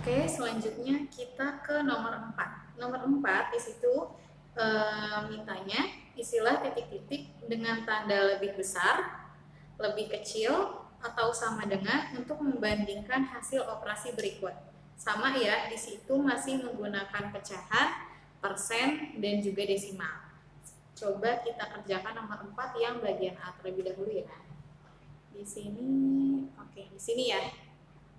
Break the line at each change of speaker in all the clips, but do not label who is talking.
Oke, selanjutnya kita ke nomor 4. Nomor 4 di situ mintanya isilah titik-titik dengan tanda lebih besar, lebih kecil, atau sama dengan untuk membandingkan hasil operasi berikut. Sama ya, di situ masih menggunakan pecahan, persen, dan juga desimal. Coba kita kerjakan nomor 4 yang bagian A terlebih dahulu ya. Di sini, oke, di sini ya.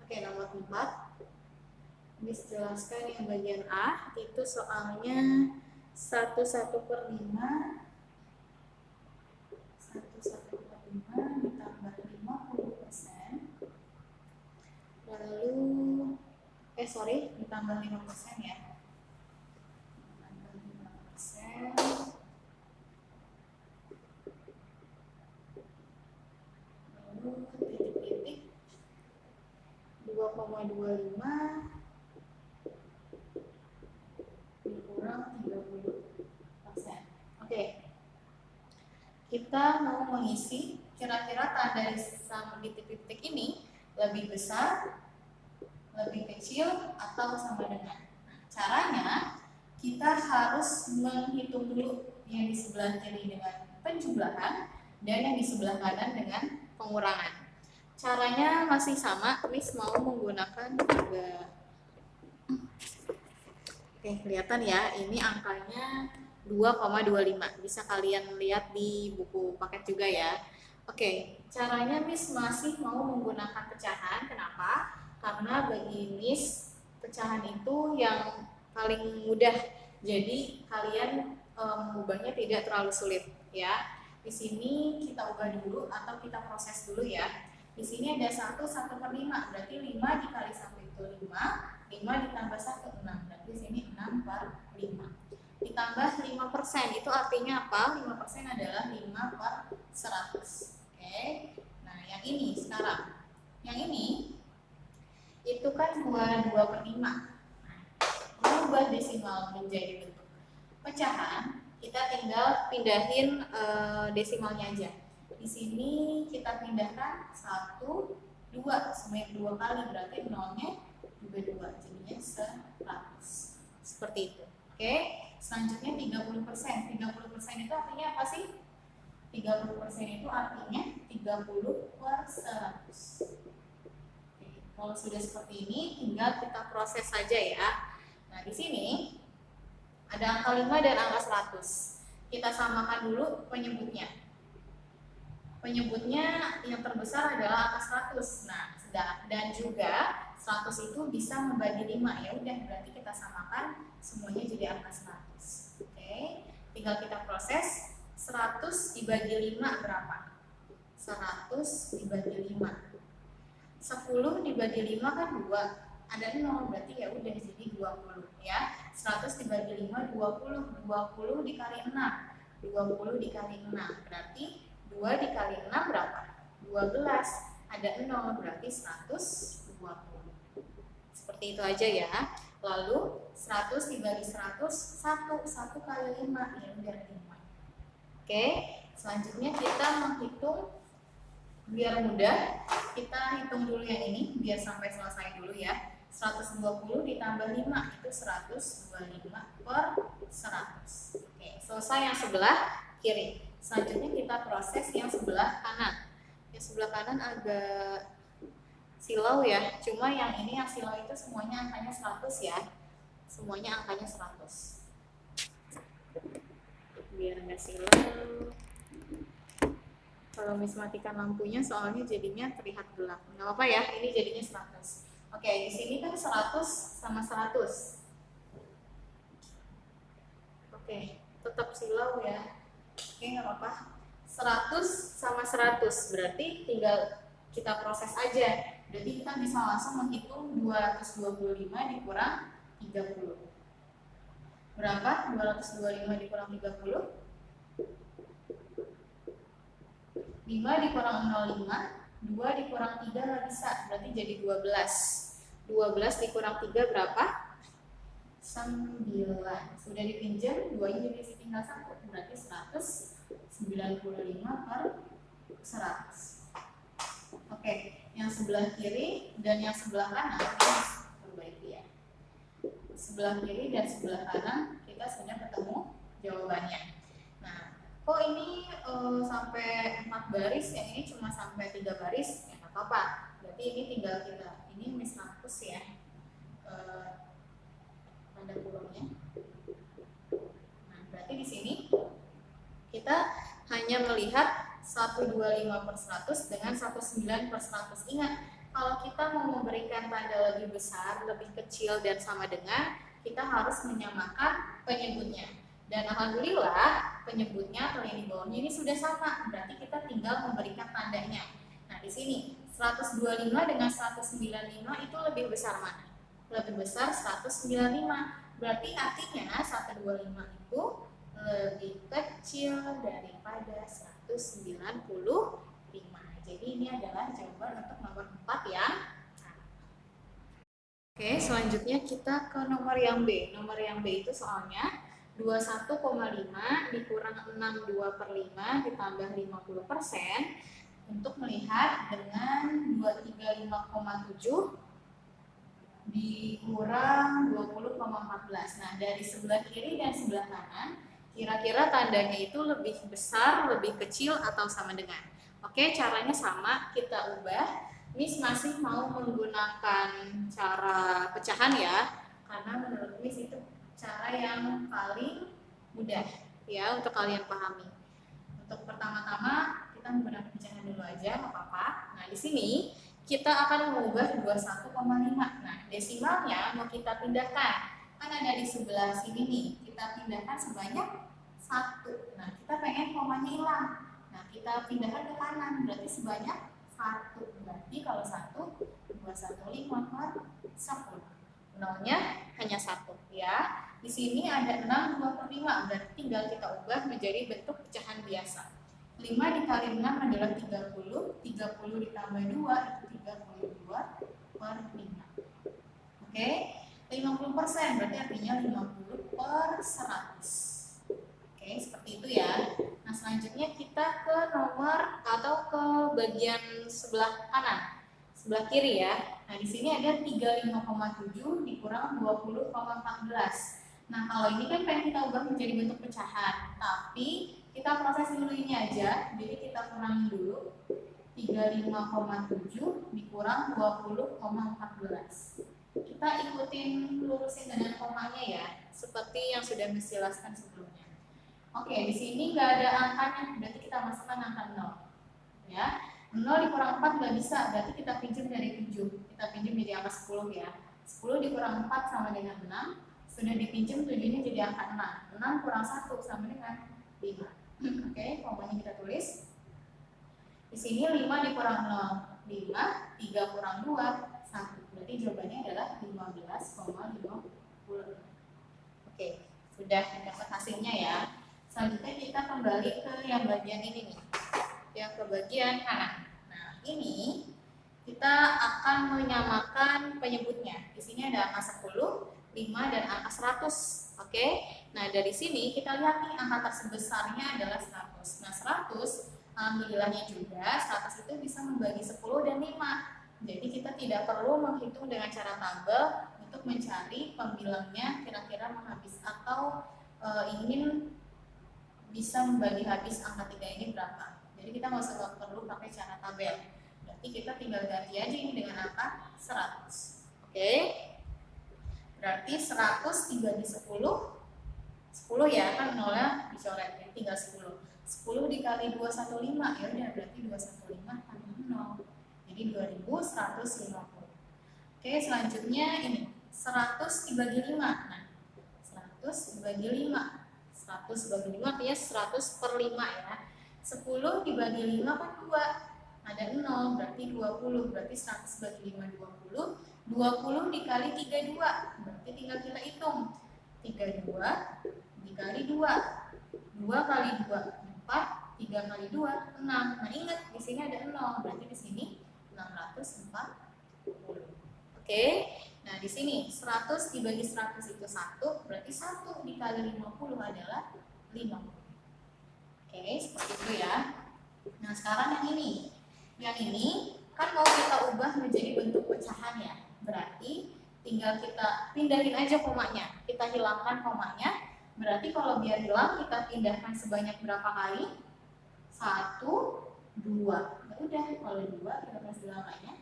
Oke, nomor 4. Miss jelaskan yang bagian A, itu soalnya 1/1/5 ditambah 50%, lalu ditambah 5% ya, ditambah 5%, lalu titik-titik 2,25 dikurang 30%. Oke, kita mau mengisi kira-kira tanda di titik-titik ini lebih besar, lebih kecil, atau sama dengan. Caranya kita harus menghitung dulu yang di sebelah kiri dengan penjumlahan dan yang di sebelah kanan dengan pengurangan. Caranya masih sama, Miss mau menggunakan Oke, kelihatan ya, ini angkanya 2,25. Bisa kalian lihat di buku paket juga ya. Oke, caranya Miss masih mau menggunakan pecahan. Kenapa? Karena bagi Miss, pecahan itu yang paling mudah. Jadi kalian mengubahnya tidak terlalu sulit ya. Di sini kita ubah dulu atau kita proses dulu ya. Di sini ada 1/1/5, berarti 5 dikali 1 itu 5. 5 ditambah 1, 6. Berarti di sini 6/5. Ditambah 5%, itu artinya apa? 5% adalah 5/100. Oke. Nah, yang ini sekarang. Yang ini itu kan 2/5. Merubah desimal menjadi bentuk pecahan, kita tinggal pindahin desimalnya aja. Di sini kita pindahkan 1, 2 sebanyak 2 kali, berarti nolnya juga 2, jadinya 100. Seperti itu. Oke, selanjutnya 30%. 30% itu artinya apa sih? 30% itu artinya 30/100. Oke, kalau sudah seperti ini, tinggal kita proses saja ya. Nah, di sini ada angka 5 dan angka 100. Kita samakan dulu penyebutnya. Penyebutnya yang terbesar adalah angka 100. Nah, dan juga 100 itu bisa membagi 5. Ya udah, berarti kita samakan semuanya jadi angka 100. Oke, tinggal kita proses. 100 dibagi 5 berapa? 100 dibagi 5. 10 dibagi 5 kan 2. Ada 0, berarti ya udah jadi 20 ya. 100 dibagi 5 20. 20 dikali 6. 20 dikali 6 berarti 2 dikali 6 berapa? 12. Ada 0, berarti 120. Seperti itu aja ya. Lalu 100 dibagi 100, 1 kali 5, ya udah 5. Oke, selanjutnya kita menghitung biar mudah. Kita hitung dulu yang ini biar sampai selesai dulu ya. 120 ditambah 5 itu 125/100. Oke, selesai yang sebelah kiri. Selanjutnya kita proses yang sebelah kanan. Yang sebelah kanan agak silau ya, cuma yang ini yang silau itu semuanya angkanya 100 ya. Semuanya angkanya 100. Biar nggak silau. Kalau Miss matikan lampunya soalnya jadinya terlihat gelap. Nggak apa-apa ya, ini jadinya 100. Oke, di sini kan 100 sama 100. Oke, tetap silau ya. Oke, nggak apa-apa. 100 sama 100 berarti tinggal kita proses aja. Jadi kita bisa langsung menghitung 225 dikurang 30. Berapa? 225 dikurang 30? 5 dikurang 05, 2 dikurang 3 nggak bisa, berarti jadi 12. 12 dikurang 3 berapa? 9. Sudah dipinjam, 2-nya jadi tinggal 1, berarti 195/100. Oke, yang sebelah kiri dan yang sebelah kanan perbaiki ya. sebelah kiri dan sebelah kanan kita sudah ketemu jawabannya. Nah, kok ini sampai 4 baris, yang ini cuma sampai 3 baris, ya nggak apa-apa. Berarti ini tinggal kita, ini Miss hapus ya tanda kurungnya. Nah, berarti di sini kita hanya melihat 125/100 dengan 19/100. Ingat, kalau kita mau memberikan tanda lebih besar, lebih kecil, dan sama dengan, kita harus menyamakan penyebutnya. Dan alhamdulillah penyebutnya atau yang di bawahnya ini sudah sama, berarti kita tinggal memberikan tandanya. Nah, di sini 125 dengan 195 itu lebih besar mana? Lebih besar 195. Berarti artinya 125 itu lebih kecil daripada 195. Jadi ini adalah jawaban untuk nomor 4 ya. Oke, selanjutnya kita ke nomor yang B. Nomor yang B itu soalnya 21,5 dikurang 62/5 ditambah 50% untuk melihat dengan 235,7 dikurang 20,14. Nah, dari sebelah kiri dan sebelah kanan, kira-kira tandanya itu lebih besar, lebih kecil, atau sama dengan? Oke, caranya sama, kita ubah. Miss masih mau menggunakan cara pecahan ya, karena menurut Miss itu cara yang paling mudah ya untuk kalian pahami. Untuk pertama-tama kita menggunakan pecahan dulu aja, nggak apa-apa. Nah, di sini kita akan mengubah 21,5. Nah, desimalnya mau kita pindahkan. Kan ada di sebelah sini nih. Kita pindahkan sebanyak 1. Nah, kita pengen komanya hilang. Nah, kita pindahkan ke kanan. Berarti sebanyak 1. Berarti kalau 1, 215 per 10. Nolnya hanya 1 ya. Di sini ada 6 2/5. Berarti tinggal kita ubah menjadi bentuk pecahan biasa. 5 dikali 6 adalah 30, 30 ditambah 2 itu 32/5. Oke, 50% berarti artinya 50/100. Oke, seperti itu ya. Nah, selanjutnya kita ke nomor atau ke bagian sebelah kanan, sebelah kiri ya. Nah, di sini ada 35,7 dikurang 20,14. Nah, kalau ini kan pengen kita ubah menjadi bentuk pecahan, tapi kita proses dulu ini aja. Jadi kita kurangi dulu 35,7 dikurang 20,14. Kita ikutin lurusin dengan komanya ya, seperti yang sudah dijelaskan sebelumnya. Oke, di sini nggak ada angkanya, berarti kita masukkan angka 0 ya. 0 dikurang 4 nggak bisa, berarti kita pinjam dari 7. Kita pinjam jadi angka 10 ya. 10 dikurang 4 sama dengan 6. Sudah dipinjam 7-nya jadi angka 6. 6 kurang 1 sama dengan 5. Oke, komanya kita tulis. Di sini 5 dikurang 0, 5, 3 kurang 2, 1. Berarti jawabannya adalah 15,50. Oke, sudah dapat hasilnya ya. Selanjutnya kita kembali ke yang bagian ini nih. Yang ke bagian kanan. Nah, ini kita akan menyamakan penyebutnya. Di sini ada angka 10, 5 dan angka 100. Oke. Nah, dari sini kita lihat nih angka terbesarnya adalah 100. Nah, 100 alhamdulillahnya juga 100 itu bisa membagi 10 dan 5. Jadi kita tidak perlu menghitung dengan cara tabel untuk mencari pembilangnya kira-kira menghabis atau ingin bisa membagi habis angka 3 ini berapa. Jadi kita nggak usah perlu pakai cara tabel. Berarti kita tinggal ganti aja ini dengan angka 100. Oke. Berarti 100 dibagi 10 ya kan, nolnya dicoret ya, tinggal 10. 10 dikali 215 ya udah, berarti 215 tambah 0. Jadi 2150. Oke, selanjutnya ini 100 dibagi 5. Nah, 100 dibagi 5. 100 dibagi 5 artinya 100/5 ya. 10 dibagi 5 kan 2. Ada 0 berarti 20. Berarti 100 bagi 5 20. 20 dikali 32. Berarti tinggal kita hitung. 32 dikali 2. 2 kali 2 4, 3 kali 2 6. Nah, ingat di sini ada 0. Berarti di sini 640. Oke. Nah, di sini 100 dibagi 100 itu 1, berarti 1 dikali 50 adalah 50. Oke, seperti itu ya. Nah, sekarang yang ini kan mau kita ubah menjadi bentuk pecahan ya. Berarti tinggal kita pindahin aja komanya. Kita hilangkan komanya. Berarti kalau biar hilang kita pindahkan sebanyak berapa kali? 1, 2. Ya udah, kalau 2 kita kasih angkanya.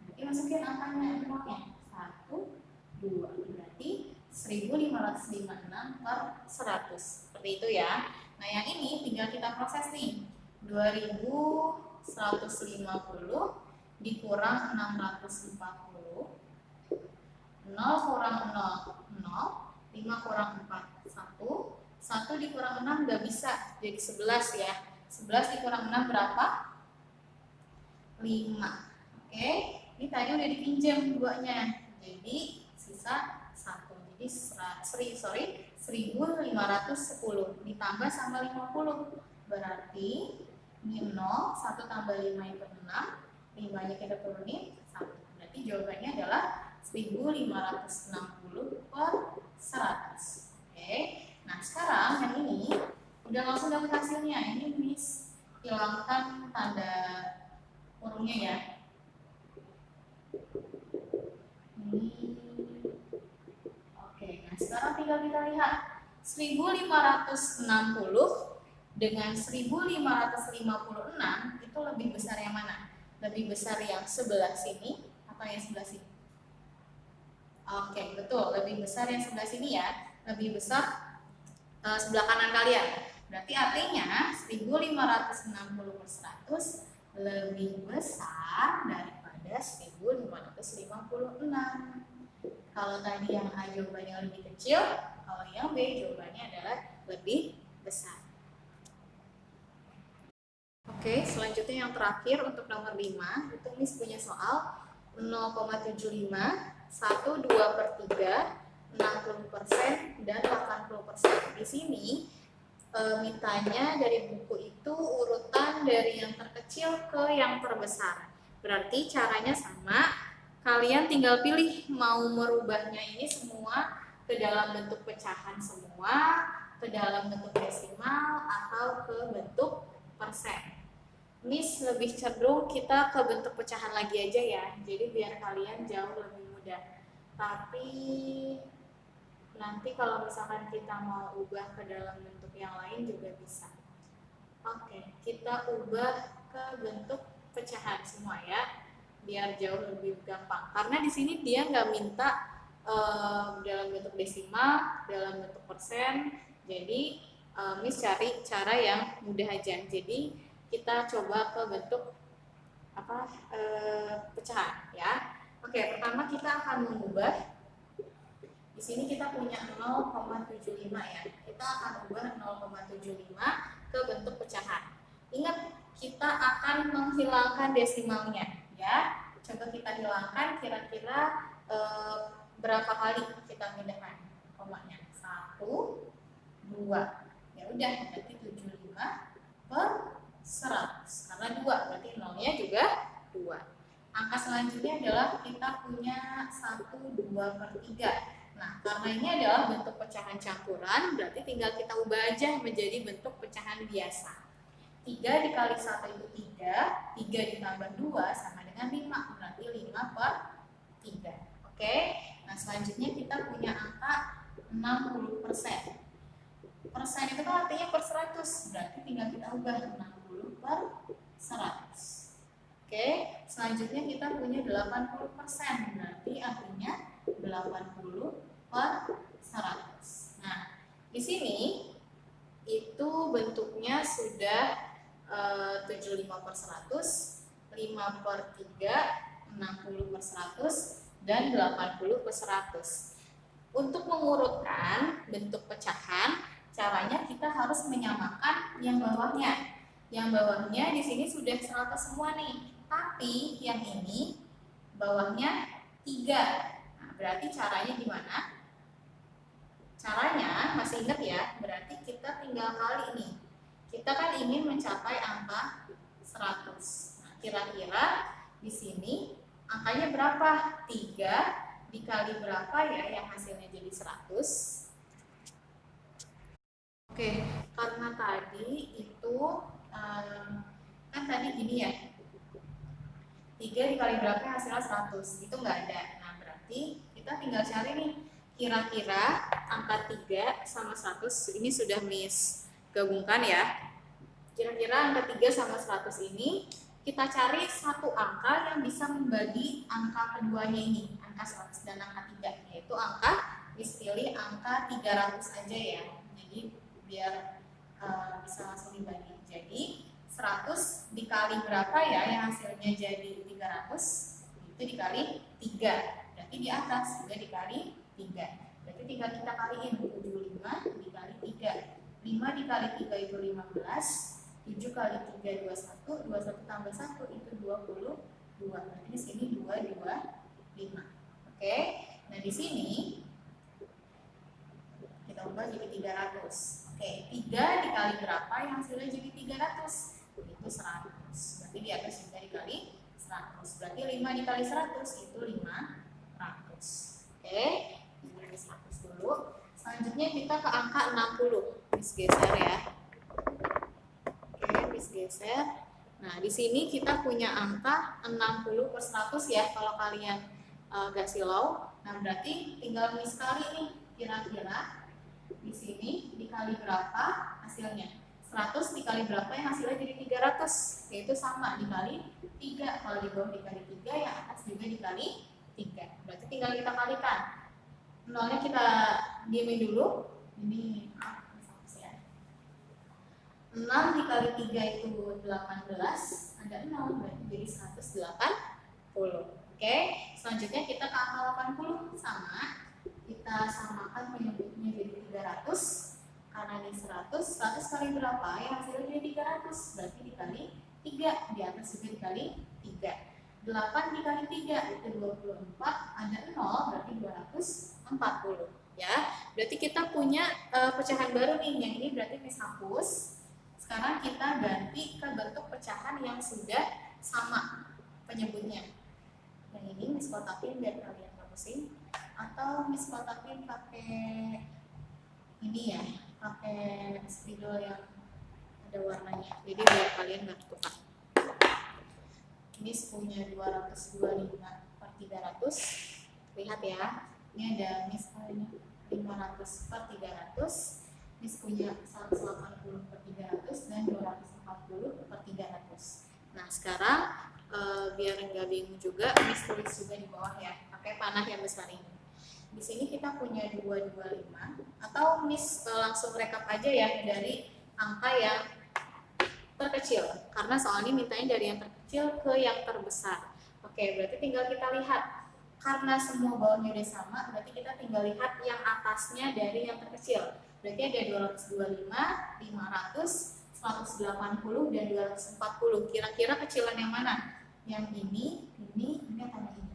Berarti masukin angkanya nolnya. 1, 2. Berarti 1556 per 100. Seperti itu ya. Nah, yang ini tinggal kita proses nih. 2150 dikurang 640. 0 kurang 0, 0. 5 kurang 4, 1. 1 dikurang 6 nggak bisa, jadi 11 ya. 11 dikurang 6 berapa? 5. Oke, ini tadi udah dipinjam duanya, jadi sisa 1. Jadi 1510 ditambah sama 50. Berarti ini 0, 1 tambah 5 itu 6. 5-nya kita turunin 1. Berarti jawabannya adalah 1560 per 100. Oke. Nah, sekarang yang ini udah langsung dapat hasilnya. Ini Miss hilangkan tanda kurungnya ya. Ini. Oke, nah sekarang tinggal kita lihat 1560 dengan 1556 itu lebih besar yang mana? Lebih besar yang sebelah sini atau yang sebelah sini? Oke, betul, lebih besar yang sebelah sini ya. Lebih besar sebelah kanan kalian. Berarti artinya 1560 per 100 lebih besar daripada 1556. Kalau tadi yang A jawabannya lebih kecil, kalau yang B jawabannya adalah lebih besar. Oke, selanjutnya yang terakhir untuk nomor 5, itu Miss punya soal 0,75, 1, 2 per 3, 60% dan 80%. Di sini mintanya dari buku itu urutan dari yang terkecil ke yang terbesar. Berarti caranya sama, kalian tinggal pilih mau merubahnya ini semua ke dalam bentuk pecahan semua, ke dalam bentuk desimal, atau ke bentuk persen. Miss lebih cenderung kita ke bentuk pecahan lagi aja ya, jadi biar kalian jauh lebih mudah. Tapi nanti kalau misalkan kita mau ubah ke dalam bentuk yang lain juga bisa. Oke, kita ubah ke bentuk pecahan semua ya, biar jauh lebih gampang. Karena di sini dia nggak minta dalam bentuk desimal, dalam bentuk persen. Jadi Miss cari cara yang mudah aja. Jadi kita coba ke bentuk pecahan ya. Oke, pertama kita akan mengubah. Di sini kita punya 0,75 ya. Kita akan ubah 0,75 ke bentuk pecahan. Ingat, kita akan menghilangkan desimalnya ya. Coba kita hilangkan, kira-kira berapa kali kita pindahkan komanya? 1, 2. Ya udah, berarti 75 per 100. Karena 2, berarti nolnya juga 2. Angka selanjutnya adalah kita punya 1, 2 per 3. Nah, karena ini adalah bentuk pecahan campuran, berarti tinggal kita ubah aja menjadi bentuk pecahan biasa. 3 dikali 1 itu 3, 3 ditambah 2 sama dengan 5, berarti 5 per 3. Oke, nah selanjutnya kita punya angka 60%. Persen itu kan artinya per 100, berarti tinggal kita ubah 60 per 100. Oke, selanjutnya kita punya 80%, berarti artinya 80 per 100. Nah, di sini itu bentuknya sudah 75 per 100, 5 per 3, 60 per 100, dan 80 per 100. Untuk mengurutkan bentuk pecahan, caranya kita harus menyamakan yang bawahnya. Yang bawahnya di sini sudah 100 semua nih, tapi yang ini bawahnya 3. Nah, berarti caranya gimana? Caranya, masih ingat ya, berarti kita tinggal kali nih. Kita kan ingin mencapai angka 100. Nah, kira-kira di sini angkanya berapa? 3 dikali berapa ya yang hasilnya jadi 100? Oke, karena tadi itu kan tadi gini ya, 3 dikali berapa hasilnya 100, itu nggak ada. Nah, berarti tinggal cari nih, kira-kira angka 3 sama 100 ini sudah Miss gabungkan ya. Kira-kira angka 3 sama 100 ini kita cari satu angka yang bisa membagi angka keduanya ini, angka 100 dan angka 3, yaitu angka Miss pilih angka 300 aja ya. Jadi biar bisa langsung dibagi. Jadi 100 dikali berapa ya yang hasilnya jadi 300? Itu dikali 3. Berarti di atas juga dikali 3. Berarti tinggal kita kaliin 75 dikali 3. 5 dikali 3 itu 15. 7 kali 3 21, 21 tambah 1 itu 22. Berarti di sini 225. Oke. Nah, di sini kita ubah jadi 300. Oke, 3 dikali berapa yang hasilnya jadi 300? Itu 100. Berarti di atas juga dikali 100. Berarti 5 dikali 100 itu 500. Oke, ini 100 dulu. Selanjutnya kita ke angka 60. Miss geser ya. Oke, Miss geser. Nah, di sini kita punya angka 60 per 100 ya, kalau kalian gak silau. Nah, berarti tinggal Miss kali nih, kira-kira di sini dikali berapa hasilnya? 100 dikali berapa yang hasilnya jadi 300? Yaitu sama, dikali 3. Kalau di bawah dikali 3, yang atas juga dikali 3. Berarti tinggal kita kalikan. Nolnya kita diemin dulu. Ini ya. 6 dikali 3 itu 18. Ada 0, berarti jadi 180. Oke, selanjutnya kita ke angka 80. Sama, kita samakan penyebutnya jadi 300. Karena ini 100 kali berapa yang hasilnya jadi 300? Berarti dikali 3. Di atas juga dikali 3. 8 dikali 3 itu 24. Ada 0, berarti 240 ya. Berarti kita punya pecahan baru nih. Yang ini berarti Miss hapus. Sekarang kita ganti ke bentuk pecahan yang sudah sama penyebutnya. Yang ini Miss kotakin biar kalian nggak pusing. Atau Miss kotakin pakai ini ya, pakai spidol yang ada warnanya. Jadi biar kalian nggak ketukar. Ini punya 225 per 300. Lihat ya, ini ada Miss punya 500 per 300. Miss punya 180 per 300 dan 240 per 300. Nah, sekarang biar nggak bingung juga, Miss tulis juga di bawah ya, pakai panah yang besar ini. Di sini kita punya 225, atau Miss langsung rekap aja ya dari angka yang terkecil, karena soalnya mintanya dari yang terkecil ke yang terbesar. Oke, berarti tinggal kita lihat. Karena semua bawahnya udah sama, berarti kita tinggal lihat yang atasnya dari yang terkecil. Berarti ada 225, 500, 180, dan 240. Kira-kira kecilan yang mana? Yang ini atau ini?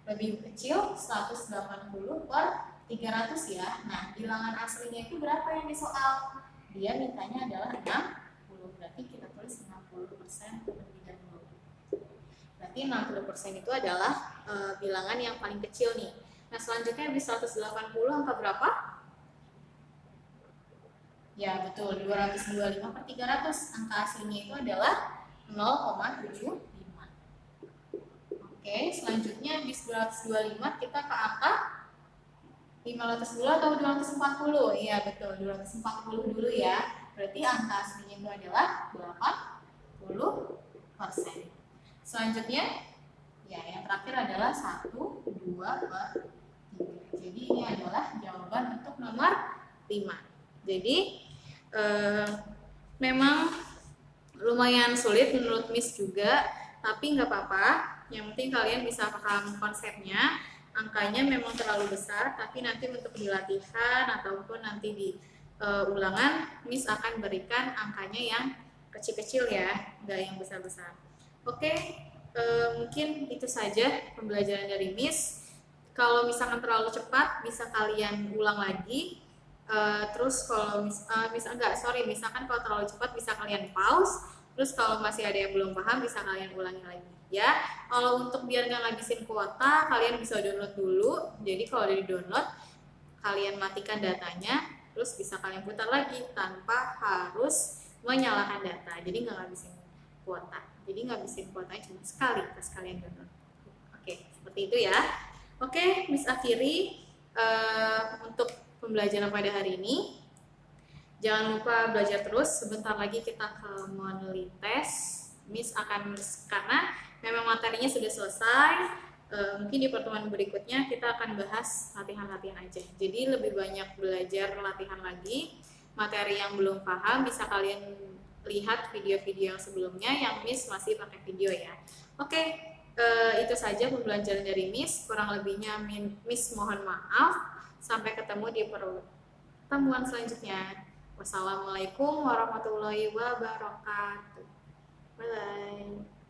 Lebih kecil 180 per 300 ya. Nah, bilangan aslinya itu berapa yang di soal? Dia mintanya adalah 60. Berarti kita tulis 60% per 30. Berarti 60% itu adalah bilangan yang paling kecil nih. Nah, selanjutnya di 180 angka berapa? Ya, betul, 225 per 300. Angka aslinya itu adalah 0,75. Oke, selanjutnya di 225 kita ke angka 500 dulu atau 240? Iya, betul, 240 dulu ya. Berarti angka aslinya itu adalah 80%. Selanjutnya, ya yang terakhir adalah 1, 2 per 3. Jadi ini adalah jawaban untuk nomor 5. Jadi memang lumayan sulit menurut Miss juga, tapi nggak apa-apa. Yang penting kalian bisa paham konsepnya. Angkanya memang terlalu besar, tapi nanti untuk di latihan ataupun nanti di ulangan, Miss akan berikan angkanya yang kecil-kecil ya, nggak yang besar-besar. Oke, mungkin itu saja pembelajaran dari Miss. Kalau misalkan terlalu cepat, bisa kalian ulang lagi. Terus kalau misalkan kalau terlalu cepat bisa kalian pause. Terus kalau masih ada yang belum paham bisa kalian ulangi lagi ya. Kalau untuk biar nggak ngabisin kuota, kalian bisa download dulu. Jadi kalau udah di download, kalian matikan datanya, terus bisa kalian putar lagi tanpa harus menyalakan data. Jadi nggak ngabisin kuota. Jadi ngabisin kuotanya cuma sekali pas kalian download. Oke, seperti itu ya. Oke, Miss akhiri untuk pembelajaran pada hari ini. Jangan lupa belajar terus. Sebentar lagi kita ke monthly test. Miss akan, karena memang materinya sudah selesai, mungkin di pertemuan berikutnya kita akan bahas latihan-latihan aja. Jadi lebih banyak belajar latihan lagi. Materi yang belum paham bisa kalian lihat video-video yang sebelumnya yang Miss masih pakai video ya. Oke, itu saja pembelajaran dari Miss. Kurang lebihnya Miss mohon maaf. Sampai ketemu di pertemuan selanjutnya. Wassalamualaikum warahmatullahi wabarakatuh. Bye-bye.